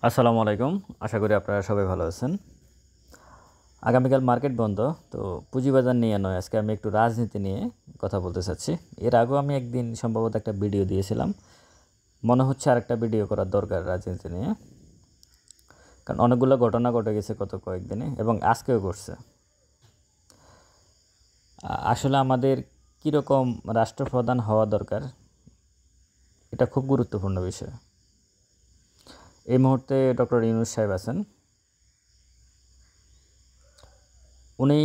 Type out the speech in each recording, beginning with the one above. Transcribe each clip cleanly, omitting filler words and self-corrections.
আসসালামু আলাইকুম। আশা করি আপনারা সবাই ভালো আছেন। আগামীকাল মার্কেট বন্ধ, তো পুঁজিবাজার নিয়ে নয়, আজকে আমি একটু রাজনীতি নিয়ে কথা বলতে চাচ্ছি। এর আগেও আমি একদিন সম্ভবত একটা ভিডিও দিয়েছিলাম, মনে হচ্ছে আরেকটা ভিডিও করার দরকার রাজনীতি নিয়ে, কারণ অনেকগুলো ঘটনা ঘটে গেছে গত কয়েকদিনে এবং আজকেও ঘটছে। আসলে আমাদের কীরকম রাষ্ট্রপ্রধান হওয়া দরকার, এটা খুব গুরুত্বপূর্ণ বিষয়। এই মুহূর্তে ডক্টর ইউনূস সাহেব আছেন, উনি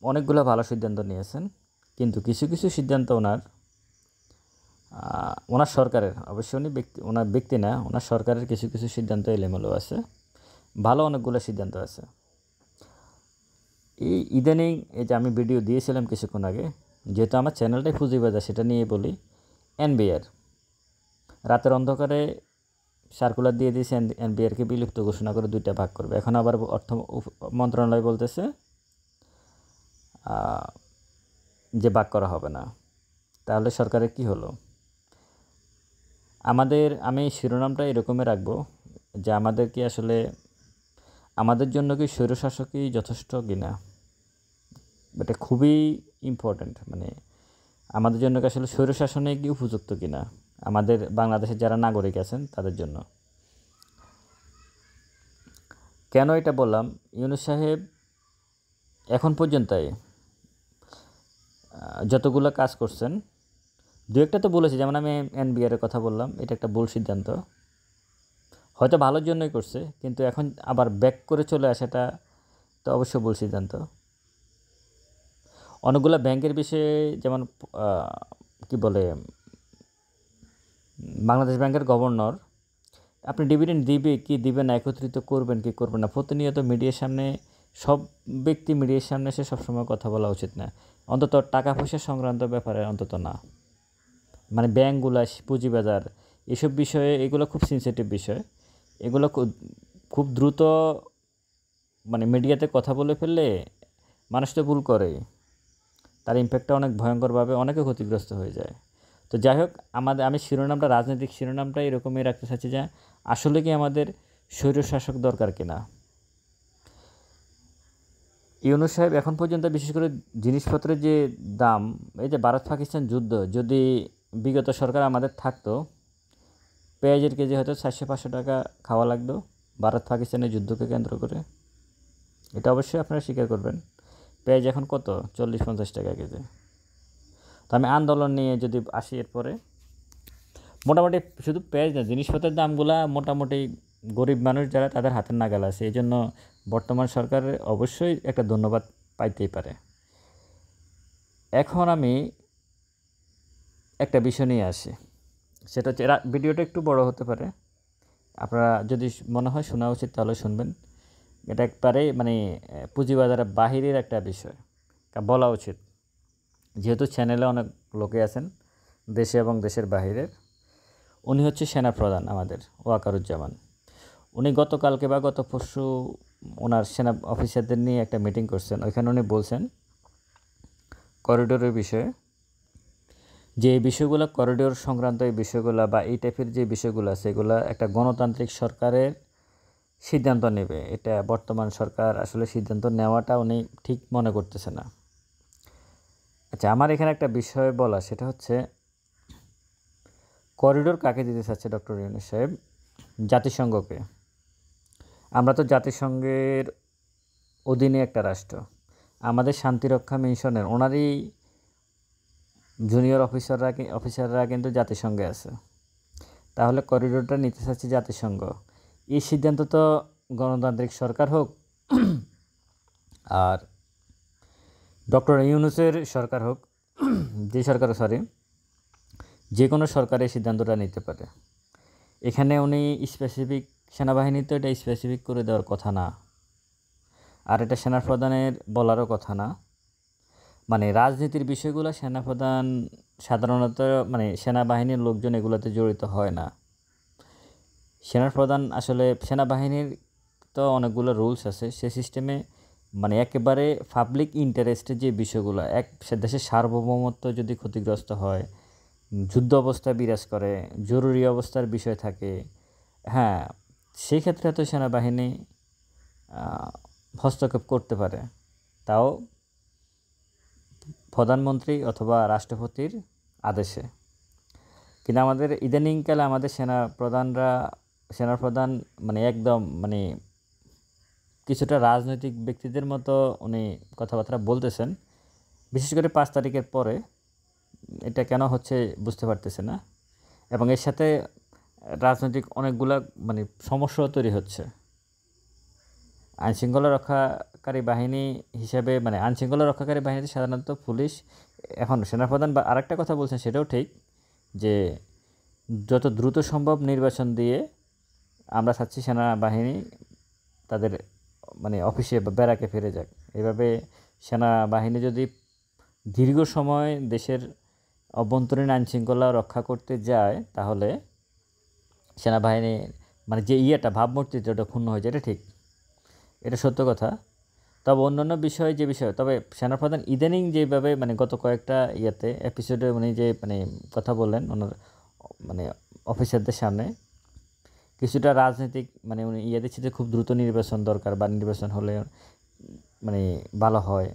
অনেকগুলো ভালো সিদ্ধান্ত নিয়েছেন, কিন্তু কিছু কিছু সিদ্ধান্ত ওনার সরকারের, অবশ্যই ওনার ব্যক্তি না, ওনার সরকারের কিছু কিছু সিদ্ধান্ত এলোমেলো আছে, ভালো অনেকগুলো সিদ্ধান্ত আছে। এই ইদানিং এই যে আমি ভিডিও দিয়েছিলাম কিছুক্ষণ আগে, যেহেতু আমার চ্যানেলটাই পুঁজিবাজার, সেটা নিয়ে বলি। এনবিআর রাতের অন্ধকারে সার্কুলার দিয়ে দিয়েছে, এনবিআরকে বিলুপ্ত ঘোষণা করে 2টা ভাগ করবে। এখন আবার অর্থ মন্ত্রণালয় বলতেছে যে ভাগ করা হবে না। তাহলে সরকারের কি হলো? আমি শিরোনামটা এরকমই রাখবো যে আমাদের কি আসলে, আমাদের জন্য কি স্বৈরশাসকই যথেষ্ট কিনা, এটা খুবই ইম্পর্ট্যান্ট। মানে আমাদের জন্য কি আসলে স্বৈরশাসনে কি উপযুক্ত কিনা, আমাদের বাংলাদেশের যারা নাগরিক আছেন তাদের জন্য। কেন এটা বললাম? ইউনূস সাহেব এখন পর্যন্তই যতগুলো কাজ করছেন, দু একটা তো বলেছে, যেমন আমি এনবিআরের কথা বললাম, এটা একটা ভুল সিদ্ধান্ত, হয়তো ভালোর জন্যই করছে, কিন্তু এখন আবার ব্যাক করে চলে আসাটা তো অবশ্যই ভুল সিদ্ধান্ত। অনেকগুলো ব্যাংকের বিষয়ে, যেমন কি বলে, বাংলাদেশ ব্যাংকের গভর্নর, আপনি ডিভিডেন্ড দিবে কি দিবে না, একত্রিত করবেন কি করবেন না, প্রতিনিয়ত মিডিয়ার সামনে, সব ব্যক্তি মিডিয়ার সামনে এসে সবসময় কথা বলা উচিত না, অন্তত টাকা পয়সা সংক্রান্ত ব্যাপারে অন্তত না। মানে ব্যাংকগুলো, পুঁজিবাজার, এসব বিষয়ে, এগুলো খুব সেন্সিটিভ বিষয়। এগুলো খুব দ্রুত মানে মিডিয়াতে কথা বলে ফেললে মানুষ তো ভুল করে, তার ইম্প্যাক্টটা অনেক ভয়ঙ্করভাবে অনেকে ক্ষতিগ্রস্ত হয়ে যায়। তো যাই হোক, আমি শিরোনামটা, রাজনৈতিক শিরোনামটা এরকমই রাখতে চাচ্ছি যে আসলে কি আমাদের স্বৈরশাসক দরকার কিনা। ইউনূস সাহেব এখন পর্যন্ত বিশেষ করে জিনিসপত্রের যে দাম, এই যে ভারত পাকিস্তান যুদ্ধ, যদি বিগত সরকার আমাদের থাকতো, পেঁয়াজের কেজি হয়তো 400-500 টাকা খাওয়া লাগতো ভারত পাকিস্তানের যুদ্ধকে কেন্দ্র করে। এটা অবশ্যই আপনারা স্বীকার করবেন। পেঁয়াজ এখন কত? 40-50 টাকা কেজি। তো আমি আন্দোলন নিয়ে যদি আসি, এরপরে মোটামুটি শুধু পেঁয়াজ না, জিনিসপত্রের দামগুলা মোটামুটি গরিব মানুষ যারা, তাদের হাতের নাগাল আছে। এই জন্য বর্তমান সরকারের অবশ্যই একটা ধন্যবাদ পাইতেই পারে। এখন আমি একটা বিষয় নিয়ে আসি, সেটা হচ্ছে, ভিডিওটা একটু বড় হতে পারে, আপনারা যদি মনে হয় শোনা উচিত তাহলে শুনবেন। এটা একবারে মানে পুঁজিবাজারের বাহিরের একটা বিষয়, বলা উচিত, যেহেতু চ্যানেলে অনেক লোকে আছেন দেশে এবং দেশের বাহিরের। উনি হচ্ছে সেনাপ্রধান আমাদের, ওয়াকারুজ্জামান। উনি গতকালকে বা গত পরশু ওনার সেনা অফিসারদের নিয়ে একটা মিটিং করছেন। ওইখানে উনি বলছেন করিডোরের বিষয়ে, যে এই বিষয়গুলো, করিডোর সংক্রান্ত এই বিষয়গুলো বা এই টাইপের যে বিষয়গুলো আছে, এগুলো একটা গণতান্ত্রিক সরকারের সিদ্ধান্ত নেবে। এটা বর্তমান সরকার আসলে সিদ্ধান্ত নেওয়াটা উনি ঠিক মনে করতেছে না। আচ্ছা, আমার এখানে একটা বিষয় বলা, সেটা হচ্ছে করিডোর কাকে দিতে চাচ্ছে ডক্টর ইউনূস সাহেব? জাতিসংঘকে। আমরা তো জাতিসংঘের অধীনে একটা রাষ্ট্র। আমাদের শান্তিরক্ষা মিশনের ওনারই জুনিয়র অফিসাররা কিন্তু জাতিসংঘে আছে। তাহলে করিডোরটা নিতে চাচ্ছে জাতিসংঘ। এই সিদ্ধান্ত তো গণতান্ত্রিক সরকার হোক আর ডক্টর ইউনূসের সরকার হোক, যে কোনো সরকার এই সিদ্ধান্তটা নিতে পারে। এখানে উনি স্পেসিফিক, সেনাবাহিনী তো এটা স্পেসিফিক করে দেওয়ার কথা না, আর এটা সেনাপ্রধানের বলারও কথা না। মানে রাজনীতির বিষয়গুলো সেনাপ্রধান সাধারণত, মানে সেনাবাহিনীর লোকজন এগুলোতে জড়িত হয় না। সেনাপ্রধান আসলে, সেনাবাহিনীর তো অনেকগুলো রুলস আছে, সে সিস্টেমে মানে একেবারে পাবলিক ইন্টারেস্টের যে বিষয়গুলো, দেশের সার্বভৌমত্ব যদি ক্ষতিগ্রস্ত হয়, যুদ্ধ অবস্থা বিরাজ করে, জরুরি অবস্থার বিষয় থাকে, হ্যাঁ, সেই ক্ষেত্রে তো সেনাবাহিনী হস্তক্ষেপ করতে পারে, তাও প্রধানমন্ত্রী অথবা রাষ্ট্রপতির আদেশে। কিন্তু আমাদের ইদানিংকালে আমাদের সেনাপ্রধান মানে একদম মানে কিছুটা রাজনৈতিক ব্যক্তিদের মতো উনি কথাবার্তা বলতেছেন, বিশেষ করে 5 তারিখের পরে। এটা কেন হচ্ছে বুঝতে পারতেছে না, এবং এর সাথে রাজনৈতিক অনেকগুলা মানে সমস্যাও তৈরি হচ্ছে। আইনশৃঙ্খলা রক্ষাকারী বাহিনী হিসেবে মানে আইনশৃঙ্খলা রক্ষাকারী বাহিনীতে সাধারণত পুলিশ, এখন সেনাপ্রধান বা আরেকটা কথা বলছেন সেটাও ঠিক, যে যত দ্রুত সম্ভব নির্বাচন দিয়ে আমরা চাচ্ছি সেনাবাহিনী তাদের মানে অফিসে বা ব্যারাকে ফিরে যাক। এভাবে সেনাবাহিনী যদি দীর্ঘ সময় দেশের অভ্যন্তরীণ আইনশৃঙ্খলা রক্ষা করতে যায়, তাহলে সেনাবাহিনী মানে যে ভাবমূর্তি যেটা ক্ষুণ্ণ হয়ে যায়, এটা ঠিক, এটা সত্য কথা। তবে অন্যান্য বিষয় তবে সেনাপ্রধান ইদানিং যেভাবে মানে গত কয়েকটা এপিসোডে উনি যে মানে কথা বললেন ওনার মানে অফিসারদের সামনে, কিছুটা রাজনৈতিক মানে উনি দিচ্ছে যে খুব দ্রুত নির্বাচন দরকার, বা নির্বাচন হলে মানে ভালো হয়,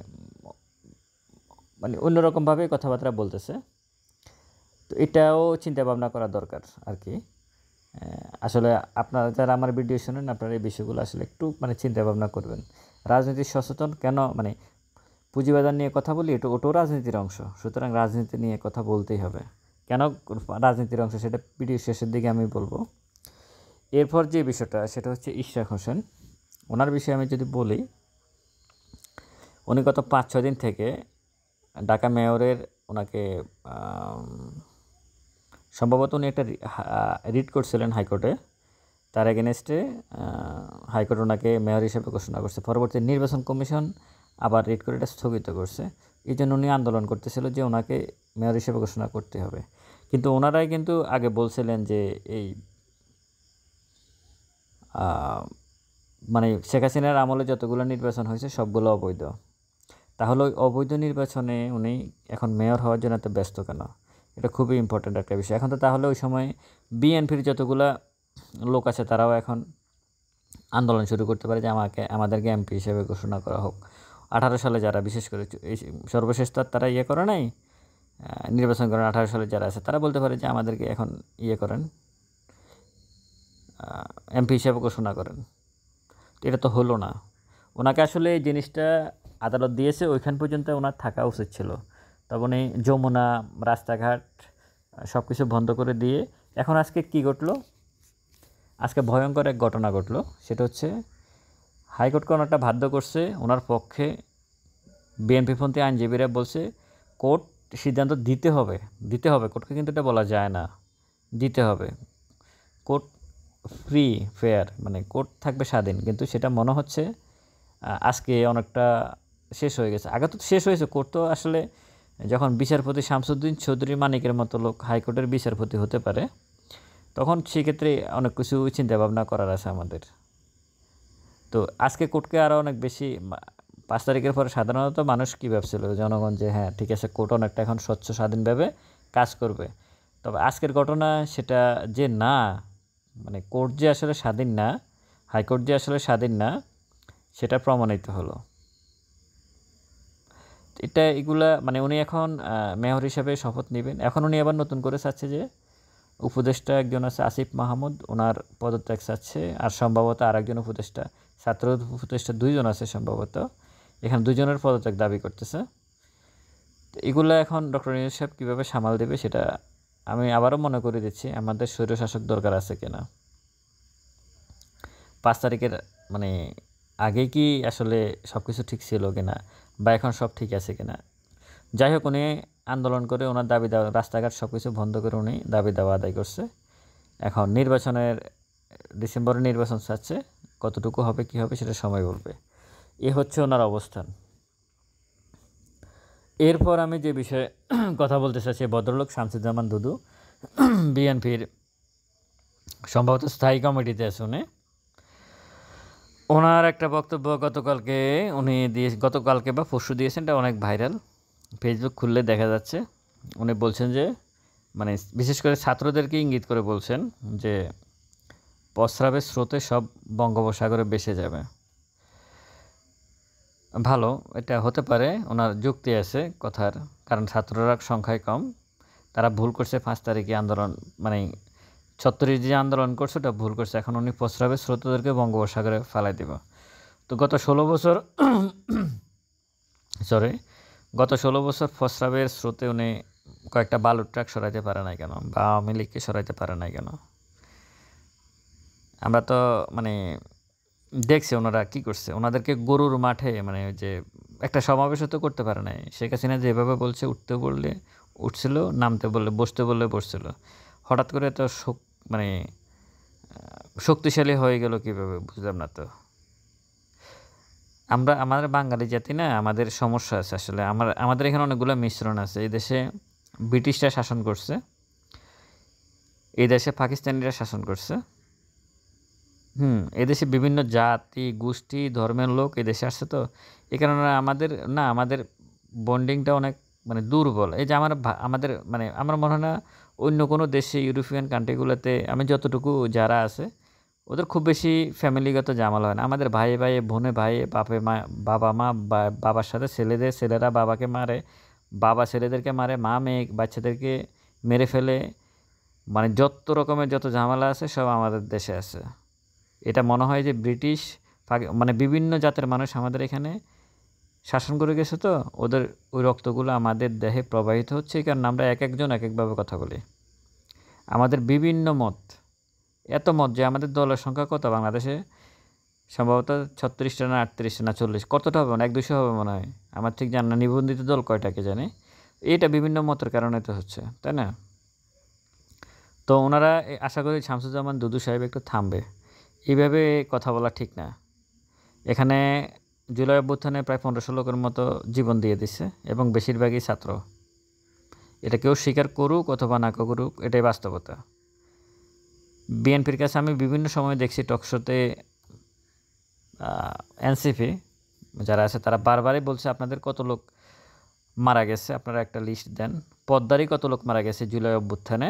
মানে অন্যরকমভাবে কথাবার্তা বলতেছে। তো এটাও চিন্তা ভাবনা করা দরকার আর কি। আসলে আপনারা যারা আমার ভিডিও শুনেন, আপনারা এই বিষয়গুলো আসলে একটু মানে চিন্তা ভাবনা করবেন। রাজনীতি সচেতন কেন মানে পুঁজিবাজার নিয়ে কথা বলি, ওটাও রাজনীতির অংশ, সুতরাং রাজনীতি নিয়ে কথা বলতেই হবে। কেন রাজনীতির অংশ সেটা ভিডিও শেষের দিকে আমি বলবো। এরপর যে বিষয়টা সেটা হচ্ছে ইশরাক হোসেন। ওনার বিষয়ে আমি যদি বলি, উনি গত 5-6 দিন থেকে ঢাকা মেয়রের ওনাকে সম্ভবত উনি একটা রিট করছিলেন হাইকোর্টে, তার এগেনস্টে হাইকোর্ট ওনাকে মেয়র হিসেবে ঘোষণা করছে। পরবর্তী নির্বাচন কমিশন আবার রিট করে এটা স্থগিত করছে। এই জন্য উনি আন্দোলন করতেছিল যে ওনাকে মেয়র হিসেবে ঘোষণা করতে হবে। কিন্তু ওনারাই কিন্তু আগে বলছিলেন যে এই মানে শেখ হাসিনার আমলে যতগুলো নির্বাচন হয়েছে সবগুলো অবৈধ। তাহলে ওই অবৈধ নির্বাচনে উনি এখন মেয়র হওয়ার জন্য এত ব্যস্ত কেন? এটা খুবই ইম্পর্ট্যান্ট একটা বিষয়। এখন তো তাহলে ওই সময় বিএনপির যতগুলা লোক আছে তারাও এখন আন্দোলন শুরু করতে পারে যে আমাদেরকে এমপি হিসেবে ঘোষণা করা হোক। 18 সালে যারা, বিশেষ করে সর্বশেষ তারা করে নাই, নির্বাচন করেন 18 সালে যারা আছে, তারা বলতে পারে যে আমাদেরকে এখন করেন, এমপি হিসেবে ঘোষণা করেন। এটা তো হলো না। ওনাকে আসলে এই জিনিসটা আদালত দিয়েছে, ওইখান পর্যন্ত ওনার থাকা উচিত ছিল। তখন এই যমুনা, রাস্তাঘাট সব কিছু বন্ধ করে দিয়ে এখন আজকে কি ঘটলো? আজকে ভয়ঙ্কর এক ঘটনা ঘটলো। সেটা হচ্ছে হাইকোর্টকে ওনারটা বাধ্য করছে, ওনার পক্ষে বিএনপিপন্থী আইনজীবীরা বলছে কোর্ট সিদ্ধান্ত দিতে হবে। কোর্টকে কিন্তু এটা বলা যায় না, দিতে হবে। কোর্ট ফ্রি ফেয়ার মানে কোর্ট থাকবে স্বাধীন, কিন্তু সেটা মনে হচ্ছে আজকে অনেকটা শেষ হয়ে গেছে। আগে তো শেষ হয়েছে। কোর্ট তো আসলে যখন বিচারপতি শামসুদ্দিন চৌধুরী মানিকের মতো লোক হাইকোর্টের বিচারপতি হতে পারে, তখন সেক্ষেত্রে অনেক কিছু চিন্তাভাবনা করার আছে আমাদের। তো আজকে কোর্টকে আরও অনেক বেশি 5 তারিখের পরে সাধারণত মানুষ কী ভাবছিল, জনগণ, যে হ্যাঁ ঠিক আছে কোর্ট অনেকটা এখন স্বচ্ছ স্বাধীনভাবে কাজ করবে। তবে আজকের ঘটনা সেটা যে না, মানে কোর্ট যে আসলে স্বাধীন না, হাইকোর্ট যে আসলে স্বাধীন না, সেটা প্রমাণিত হলো। এগুলা মানে উনি এখন মেয়র হিসেবে শপথ নেবেন। এখন উনি আবার নতুন করে চাচ্ছে যে উপদেষ্টা একজন আছে আসিফ মাহমুদ, ওনার পদত্যাগ চাচ্ছে, আর সম্ভবত আরেকজন উপদেষ্টা, ছাত্র উপদেষ্টা 2 জন আছে সম্ভবত, এখানে 2 জনের পদত্যাগ দাবি করতেছে। তো এগুলো এখন ডক্টর ইউনূস সাহেব কীভাবে সামাল দেবে সেটা আমি আবারও মনে করে দিচ্ছি, আমাদের স্বৈরশাসক দরকার আছে কিনা। 5 তারিখের মানে আগে কি আসলে সব কিছু ঠিক ছিল কিনা, বা এখন সব ঠিক আছে কিনা। যাই হোক, উনি আন্দোলন করে ওনার দাবি দেওয়া, রাস্তাঘাট সব কিছু বন্ধ করে উনি দাবি দেওয়া আদায় করছে। এখন ডিসেম্বরে নির্বাচন চাচ্ছে, কতটুকু হবে কী হবে সেটা সময় বলবে। এ হচ্ছে ওনার অবস্থান। এরপর আমি যে বিষয়ে কথা বলতে চাচ্ছি, ভদ্রলোক শামসুজ্জামান দুদু বিএনপির সম্ভবত স্থায়ী কমিটিতে আছে উনি। ওনার একটা বক্তব্য গতকালকে বা পরশু দিয়েছেন, এটা অনেক ভাইরাল, ফেসবুক খুললে দেখা যাচ্ছে। উনি বলছেন যে মানে বিশেষ করে ছাত্রদেরকে ইঙ্গিত করে বলছেন যে প্রস্রাবের স্রোতে সব বঙ্গোপসাগরে ভেসে যাবে। ভালো, এটা হতে পারে, ওনার যুক্তি আছে কথার, কারণ ছাত্ররা সংখ্যায় কম, তারা ভুল করছে 5 তারিখে আন্দোলন, মানে 36 যে আন্দোলন করছে ওটা ভুল করছে, এখন উনি প্রস্রাবের স্রোতদেরকে বঙ্গোপসাগরে ফালাই দিব। তো গত 16 বছর গত 16 বছর প্রস্রাবের স্রোতে উনি কয়েকটা বালুর ট্রাক সরাইতে পারে নাই কেন, বা আওয়ামী লীগকে সরাইতে পারে নাই কেন? আমরা তো মানে দেখছি ওনারা কি করছে, ওনাদেরকে গরুর মাঠে, মানে যে একটা সমাবেশও তো করতে পারে নাই। শেখ হাসিনা যেভাবে বলছে উঠতে বললে উঠছিল, নামতে বললে বসতে বললে বসছিল, হঠাৎ করে তো মানে শক্তিশালী হয়ে গেল কীভাবে বুঝলাম না তো। আমাদের বাঙালি জাতি না, আমাদের সমস্যা আছে আসলে। আমাদের এখানে অনেকগুলো মিশ্রণ আছে। এই দেশে ব্রিটিশরা শাসন করছে, এই দেশে পাকিস্তানিরা শাসন করছে, এদেশে বিভিন্ন জাতি গোষ্ঠী ধর্মের লোক এদেশে আসছে। তো এই কারণে আমাদের বন্ডিংটা অনেক মানে দুর্বল। এই যে আমাদের মানে আমার মনে হয় না অন্য কোনো দেশে, ইউরোপিয়ান কান্ট্রিগুলোতে আমি যতটুকু যারা আছে ওদের খুব বেশি ফ্যামিলিগত ঝামেলা হয় না। আমাদের ভাইয়ে ভাইয়ে, বোনে ভাইয়ে, বাবা মা, বাবার সাথে ছেলেরা বাবাকে মারে, বাবা ছেলেদেরকে মারে, মা মেয়ে বাচ্চাদেরকে মেরে ফেলে, মানে যত রকমের যত ঝামেলা আছে সব আমাদের দেশে আছে। এটা মনে হয় যে ব্রিটিশ মানে বিভিন্ন জাতের মানুষ আমাদের এখানে শাসন করে গেছে, তো ওদের ওই রক্তগুলো আমাদের দেহে প্রবাহিত হচ্ছে, কারণ আমরা এক একজন এক একভাবে কথা বলি। আমাদের বিভিন্ন মত, এত মত যে আমাদের দলের সংখ্যা কত বাংলাদেশে? সম্ভবত 36টা না 38টা না 40, কতটা হবে, 100-200 হবে মনে হয়, আমার ঠিক জানা। নিবন্ধিত দল কয়টাকে জানে? এটা বিভিন্ন মতের কারণে তো হচ্ছে, তাই না? তো ওনারা আশা করি শামসুজ্জামান দুদু সাহেব একটু থামবে। এইভাবে কথা বলা ঠিক না। এখানে জুলাই অভ্যুত্থানে প্রায় 1500 লোকের মতো জীবন দিয়ে দিচ্ছে, এবং বেশিরভাগই ছাত্র। এটা কেউ স্বীকার করুক অথবা না করুক, এটাই বাস্তবতা। বিএনপির কাছে আমি বিভিন্ন সময় দেখছি টকশোতে এনসিপি যারা আছে তারা বারবারই বলছে আপনাদের কত লোক মারা গেছে আপনারা একটা লিস্ট দেন। পদ্মারই কত লোক মারা গেছে জুলাই অভ্যুত্থানে,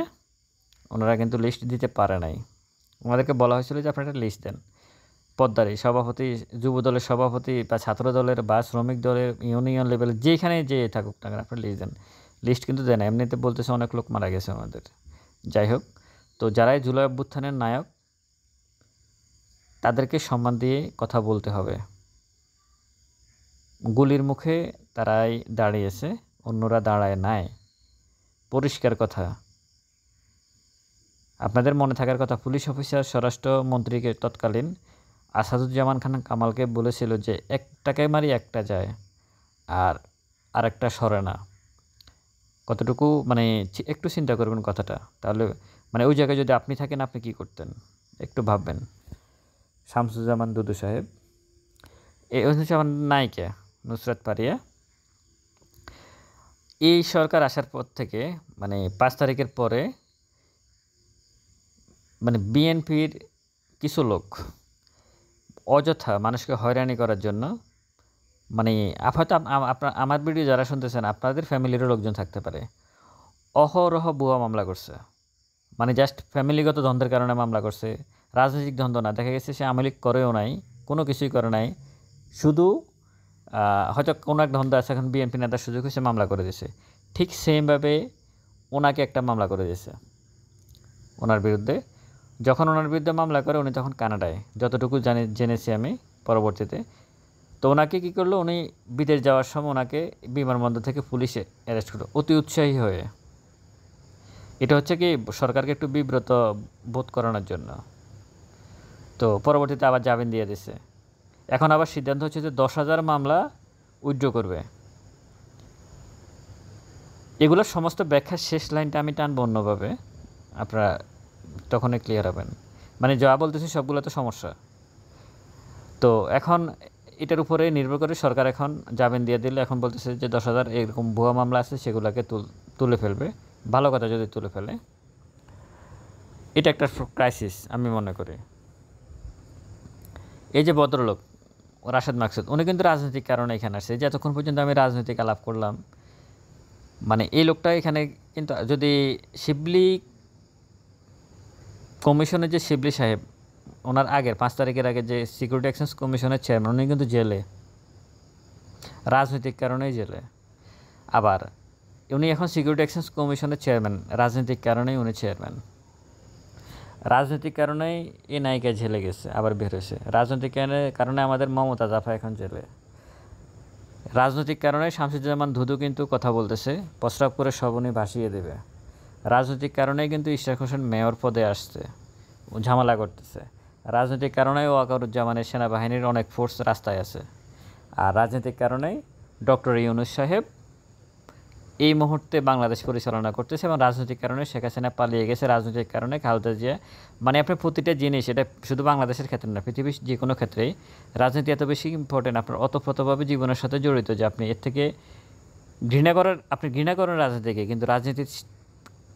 ওনারা কিন্তু লিস্ট দিতে পারে নাই। ওনাদেরকে বলা হয়েছিল যে আপনারা একটা লিস্ট দেন। পদ্মারই সভাপতি, যুবদলের সভাপতি বা ছাত্র দলের বা শ্রমিক দলের, ইউনিয়ন লেভেলে যেখানে যে থাকুক না কেন আপনারা লিস্ট দেন। লিস্ট কিন্তু দেয় না, এমনিতে বলতেছে অনেক লোক মারা গেছে আমাদের। যাই হোক, তো যারাই জুলাই অভ্যুত্থানের নায়ক তাদেরকে সম্মান দিয়ে কথা বলতে হবে। গুলির মুখে তারাই দাঁড়িয়েছে, অন্যরা দাঁড়ায় নাই। পরিষ্কার কথা। আপনাদের মনে থাকার কথা, পুলিশ অফিসার স্বরাষ্ট্রমন্ত্রীকে তৎকালীন আসাদুজ্জামান খান কামালকে বলেছিল যে একটাকে মারি একটা যায়, আর আরেকটা সরে না। কতটুকু মানে একটু চিন্তা করবেন কথাটা, তাহলে মানে ওই জায়গায় যদি আপনি থাকেন আপনি কি করতেন একটু ভাববেন। শামসুজ্জামান দুদু সাহেব, এই হচ্ছে আমার নায়িকা নুসরাত পারিয়া। এই সরকার আসার পর থেকে মানে 5 তারিখের পরে মানে বিএনপির কিছু লোক অযথা মানুষকে হয়রানি করার জন্য, মানে হয়তো আমার ভিডিও যারা শুনতেছেন আপনাদের ফ্যামিলিরও লোকজন থাকতে পারে, অহরহ ভুয়া মামলা করছে। মানে জাস্ট ফ্যামিলিগত দ্বন্দ্বের কারণে মামলা করছে, রাজনৈতিক দ্বন্দ্ব না। দেখা গেছে সে আওয়ামী লীগ করেও নাই, কোনো কিছুই করে নাই, শুধু হয়তো কোনো এক দ্বন্দ্ব আছে, এখন বিএনপি নেতার সুযোগ হয়েছে মামলা করে দিয়েছে। ঠিক সেমভাবে ওনাকে একটা মামলা করে দিয়েছে ওনার বিরুদ্ধে। যখন ওনার বিরুদ্ধে মামলা করে উনি তখন কানাডায়, যতটুকু জেনেছি আমি পরবর্তীতে। তো ওনাকে কী করলো, উনি বিদেশ যাওয়ার সময় ওনাকে বিমানবন্দর থেকে পুলিশে অ্যারেস্ট করলো অতি উৎসাহী হয়ে। এটা হচ্ছে কি সরকারকে একটু বিব্রত বোধ করানোর জন্য। তো পরবর্তীতে আবার জামিন দিয়ে দিছে। এখন আবার সিদ্ধান্ত হচ্ছে যে 10,000 মামলা উইথড্র করবে। এগুলোর সমস্ত ব্যাখ্যার শেষ লাইনটা আমি টানবো অন্যভাবে, আপনারা তখনই ক্লিয়ার হবেন। মানে যা বলতেছি সবগুলো তো সমস্যা। তো এখন এটার উপরে নির্ভর করে সরকার এখন জামিন দিয়ে দিলে এখন বলতেছে যে 10,000 এরকম ভুয়া মামলা আছে সেগুলোকে তুলে ফেলবে। ভালো কথা যদি তুলে ফেলে, এটা একটা ক্রাইসিস আমি মনে করি। এই যে ভদ্রলোক রাশেদ মাকসুদ, উনি কিন্তু রাজনৈতিক কারণে এখানে আসছে। যে এতক্ষণ পর্যন্ত আমি রাজনৈতিক আলাপ করলাম, মানে এই লোকটা এখানে কিন্তু যদি শিবলি কমিশনের যে শিবলি সাহেব ওনার আগের 5 তারিখের আগে যে সিকিউরিটি এক্সচেঞ্জ কমিশনের চেয়ারম্যান উনি কিন্তু জেলে, রাজনৈতিক কারণেই জেলে। আবার উনি এখন সিকিউরিটি এক্সচেঞ্জ কমিশনের চেয়ারম্যান, রাজনৈতিক কারণেই উনি চেয়ারম্যান। রাজনৈতিক কারণেই এই নায়িকা জেলে গেছে, আবার বের হয়েছে। রাজনৈতিক কারণে আমাদের মমতা জাফা এখন জেলে। রাজনৈতিক কারণে শামসুজ্জামান ধুধু কিন্তু কথা বলতেছে, প্রস্রাব করে সব উনি ভাসিয়ে দেবে। রাজনৈতিক কারণেই কিন্তু ইশরাক হোসেন মেয়র পদে আসছে, ঝামেলা করতেছে। রাজনৈতিক কারণেই ওয়াকারুজ্জামানের সেনাবাহিনীর অনেক ফোর্স রাস্তায় আছে। আর রাজনৈতিক কারণেই ডক্টর ইউনূস সাহেব এই মুহূর্তে বাংলাদেশ পরিচালনা করতেছে, এবং রাজনৈতিক কারণে শেখ হাসিনা পালিয়ে গেছে, রাজনৈতিক কারণে খালেদা জিয়া। মানে আপনার প্রতিটা জিনিস, এটা শুধু বাংলাদেশের ক্ষেত্রে না, পৃথিবীর যে কোনো ক্ষেত্রেই রাজনীতি এত বেশি ইম্পর্টেন্ট, আপনার ওতপ্রোতভাবে জীবনের সাথে জড়িত যে আপনি এর থেকে ঘৃণা করেন রাজনীতিকে, কিন্তু রাজনীতির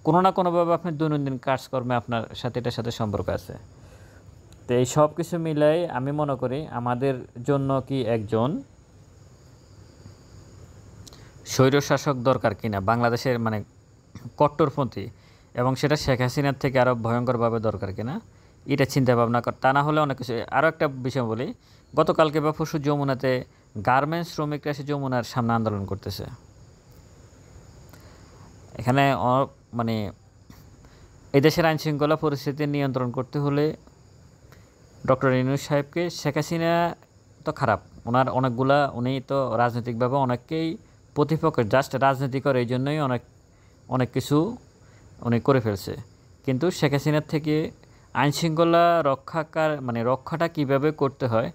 কোনো না কোনোভাবে আপনার দৈনন্দিন কাজকর্মে আপনার সাথে এটার সাথে সম্পর্ক আছে। তো এই সব কিছু মিলাই আমি মনে করি আমাদের জন্য কি একজন স্বৈরশাসক দরকার কিনা, বাংলাদেশের মানে কট্টরপন্থী, এবং সেটা শেখ হাসিনার থেকে আরও ভয়ঙ্করভাবে দরকার কিনা, এটা চিন্তা ভাবনা কর। তা না হলে অনেক কিছু। আরও একটা বিষয় বলি, গতকালকে বা পরশু যমুনাতে গার্মেন্টস শ্রমিকরা এসে যমুনার সামনে আন্দোলন করতেছে। এখানে মানে এদেশের আইনশৃঙ্খলা পরিস্থিতি নিয়ন্ত্রণ করতে হলে ডক্টর ইউনূস সাহেবকে, শেখ হাসিনা তো খারাপ, উনি তো রাজনৈতিকভাবে অনেককেই প্রতিপক্ষ, জাস্ট রাজনীতি করে, এই জন্যই অনেক কিছু উনি করে ফেলছে। কিন্তু শেখ হাসিনার থেকে আইনশৃঙ্খলা রক্ষাটা কিভাবে করতে হয়,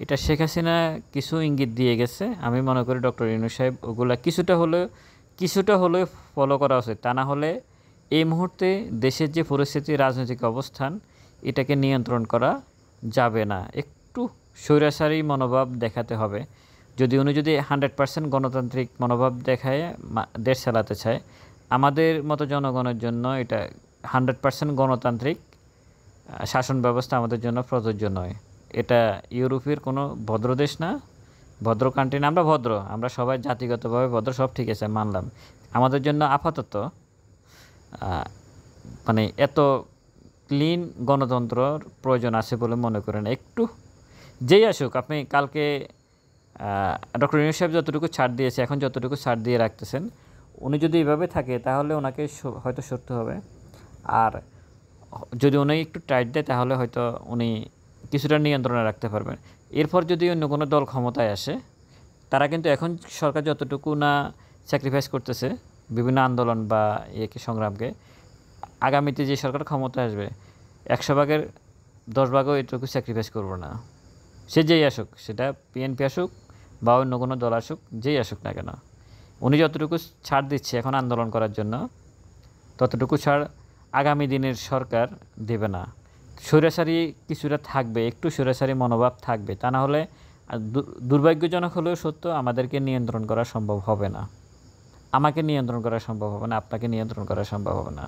এটা শেখ হাসিনা কিছু ইঙ্গিত দিয়ে গেছে। আমি মনে করি ডক্টর ইউনূস সাহেব ওগুলা কিছুটা হলেও ফলো করা উচিত। তা না হলে এই মুহূর্তে দেশের যে পরিস্থিতি, রাজনৈতিক অবস্থান, এটাকে নিয়ন্ত্রণ করা যাবে না। একটু স্বৈরাচারী মনোভাব দেখাতে হবে। উনি যদি 100% গণতান্ত্রিক মনোভাব দেখায় দেশ চালাতে চায়, আমাদের মতো জনগণের জন্য এটা 100% গণতান্ত্রিক শাসন ব্যবস্থা আমাদের জন্য প্রযোজ্য নয়। এটা ইউরোপের কোনো ভদ্র দেশ না, ভদ্র কান্ট্রি না। আমরা সবাই জাতিগতভাবে ভদ্র, সব ঠিক আছে, মানলাম। আমাদের জন্য আপাতত মানে এত ক্লিন গণতন্ত্রর প্রয়োজন আছে বলে মনে করেন। একটু যেই আসুক, আপনি কালকে ডক্টর ইউনূস সাহেব যতটুকু ছাড় দিয়েছে, এখন যতটুকু ছাড় দিয়ে রাখতেছেন, উনি যদি এইভাবে থাকে তাহলে ওনাকে হয়তো সরতে হবে। আর যদি উনি একটু টাইট দেয় তাহলে হয়তো উনি কিছুটা নিয়ন্ত্রণে রাখতে পারবেন। এরপর যদি অন্য কোনো দল ক্ষমতায় আসে, তারা কিন্তু এখন সরকার যতটুকু না স্যাক্রিফাইস করতেছে বিভিন্ন আন্দোলন বা সংগ্রামকে, আগামীতে যে সরকার ক্ষমতায় আসবে 100 ভাগের 10 ভাগও এটুকু স্যাক্রিফাইস করবো না। সে যেই আসুক, সেটা বিএনপি আসুক বা অন্য কোনো দল আসুক, যেই আসুক না কেন, উনি যতটুকু ছাড় দিচ্ছে এখন আন্দোলন করার জন্য, ততটুকু ছাড় আগামী দিনের সরকার দেবে না। স্বৈরাচারী কিছুটা থাকবে, একটু স্বৈরাচারী মনোভাব থাকবে। তা না হলে দুর্ভাগ্যজনক হলেও সত্য, আমাদেরকে নিয়ন্ত্রণ করা সম্ভব হবে না। আমাকে নিয়ন্ত্রণ করা সম্ভব হবে না, আপনাকে নিয়ন্ত্রণ করা সম্ভব হবে না।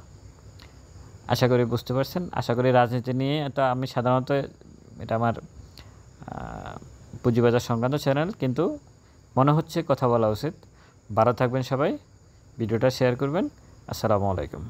আশা করি বুঝতে পারছেন। আশা করি রাজনীতি নিয়ে তো আমি সাধারণত, এটা আমার পুঁজিবাজার সংক্রান্ত চ্যানেল, কিন্তু মনে হচ্ছে কথা বলা উচিত। ভালো থাকবেন সবাই, ভিডিওটা শেয়ার করবেন। আসসালামু আলাইকুম।